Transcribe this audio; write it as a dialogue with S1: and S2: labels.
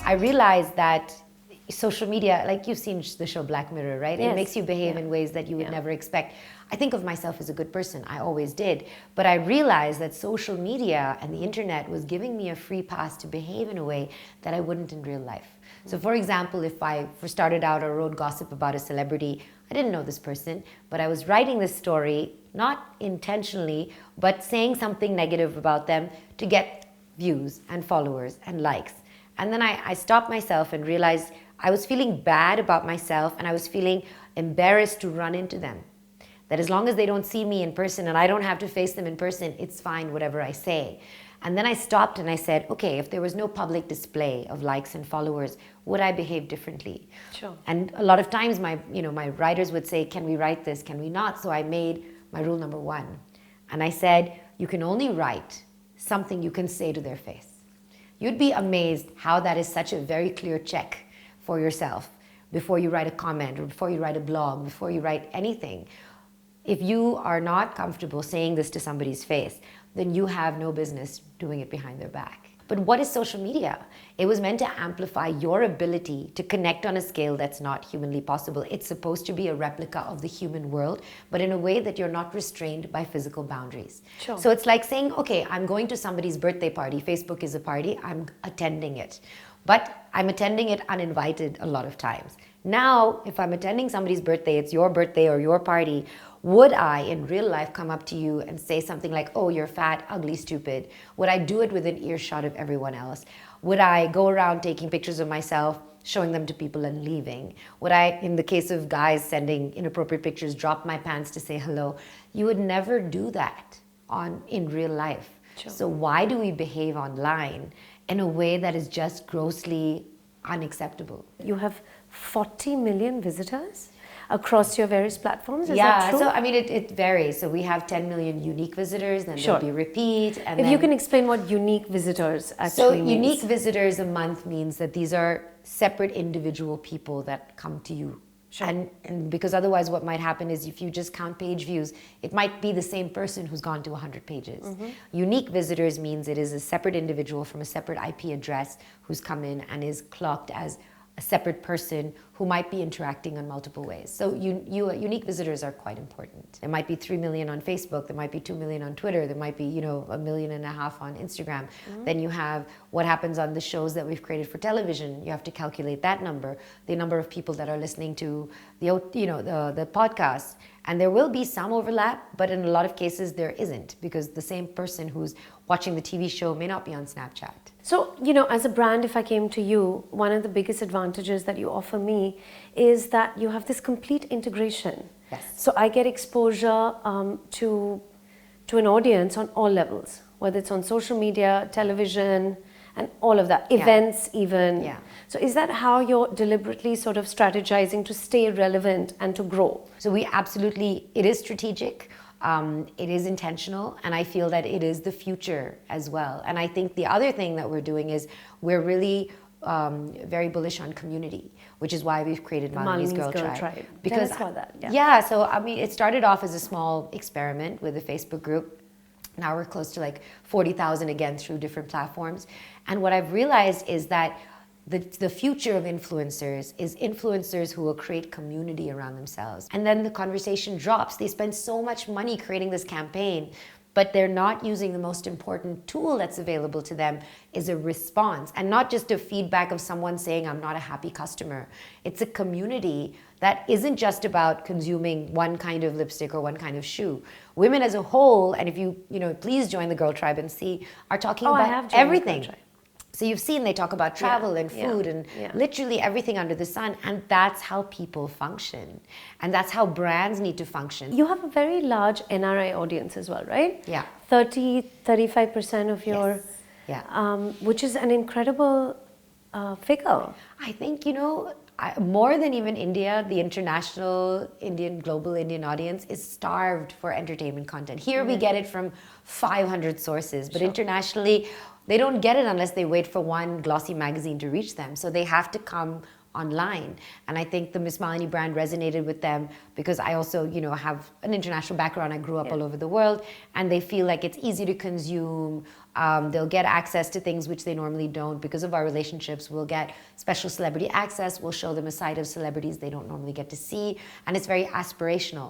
S1: I realized that social media, like you've seen the show Black Mirror, right?
S2: Yes.
S1: It makes you behave in ways that you would never expect. I think of myself as a good person. I always did. But I realized that social media and the internet was giving me a free pass to behave in a way that I wouldn't in real life. So for example, if I started out or wrote gossip about a celebrity, I didn't know this person, but I was writing this story, not intentionally, but saying something negative about them to get views and followers and likes. And then I stopped myself and realized I was feeling bad about myself, and I was feeling embarrassed to run into them. That as long as they don't see me in person and I don't have to face them in person, it's fine, whatever I say. And then I stopped and I said, okay, if there was no public display of likes and followers, would I behave differently?
S2: Sure.
S1: And a lot of times my writers would say, can we write this? Can we not? So I made my rule number 1. And I said, you can only write something you can say to their face. You'd be amazed how that is such a very clear check for yourself before you write a comment or before you write a blog, before you write anything. If you are not comfortable saying this to somebody's face, then you have no business doing it behind their back. But what is social media? It was meant to amplify your ability to connect on a scale that's not humanly possible. It's supposed to be a replica of the human world, but in a way that you're not restrained by physical boundaries.
S2: Sure.
S1: So it's like saying, okay, I'm going to somebody's birthday party. Facebook is a party. I'm attending it. But I'm attending it uninvited a lot of times. Now, if I'm attending somebody's birthday, it's your birthday or your party, would I, in real life, come up to you and say something like, oh, you're fat, ugly, stupid? Would I do it within earshot of everyone else? Would I go around taking pictures of myself, showing them to people and leaving? Would I, in the case of guys sending inappropriate pictures, drop my pants to say hello? You would never do that in real life.
S2: Sure.
S1: So why do we behave online in a way that is just grossly unacceptable?
S2: You have 40 million visitors across your various platforms, is that true?
S1: So I mean, it varies. So we have 10 million unique visitors, then
S2: Sure.
S1: there'll be repeat. And
S2: If
S1: then,
S2: you can explain what unique visitors
S1: so
S2: actually means.
S1: unique visitors a month means that these are separate individual people that come to you.
S2: Sure.
S1: And because otherwise what might happen is if you just count page views, it might be the same person who's gone to 100 pages.
S2: Mm-hmm.
S1: Unique visitors means it is a separate individual from a separate IP address who's come in and is clocked as a separate person who might be interacting in multiple ways. So unique visitors are quite important. There might be 3 million on Facebook, there might be 2 million on Twitter, there might be 1.5 million on Instagram. Mm-hmm. Then you have what happens on the shows that we've created for television. You have to calculate that number, the number of people that are listening to the podcast. And there will be some overlap, but in a lot of cases there isn't, because the same person who's watching the TV show may not be on Snapchat.
S2: So, as a brand, if I came to you, one of the biggest advantages that you offer me is that you have this complete integration.
S1: Yes.
S2: So I get exposure to an audience on all levels, whether it's on social media, television, and all of that, events even.
S1: Yeah.
S2: So is that how you're deliberately sort of strategizing to stay relevant and to grow?
S1: So it is strategic. It is intentional, and I feel that it is the future as well. And I think the other thing that we're doing is we're really very bullish on community, which is why we've created Malini's Girl Tribe.
S2: Because Tell us about that.
S1: So I mean, it started off as a small experiment with a Facebook group. Now we're close to like 40,000 again through different platforms. And what I've realized is that the future of influencers is influencers who will create community around themselves. And then the conversation drops. They spend so much money creating this campaign, but they're not using the most important tool that's available to them, is a response. And not just a feedback of someone saying, I'm not a happy customer. It's a community that isn't just about consuming one kind of lipstick or one kind of shoe. Women as a whole, and if you please join the Girl Tribe and see, are talking about everything. So you've seen they talk about travel and food and literally everything under the sun. And that's how people function. And that's how brands need to function.
S2: You have a very large NRI audience as well, right?
S1: Yeah.
S2: 35% of your, which is an incredible figure.
S1: I think, more than even India, the international global Indian audience is starved for entertainment content. Here we get it from 500 sources, but internationally, they don't get it unless they wait for one glossy magazine to reach them. So they have to come online. And I think the MissMalini brand resonated with them because I also, you know, have an international background. I grew up all over the world, and they feel like it's easy to consume. They'll get access to things which they normally don't because of our relationships. We'll get special celebrity access. We'll show them a side of celebrities they don't normally get to see, and it's very aspirational.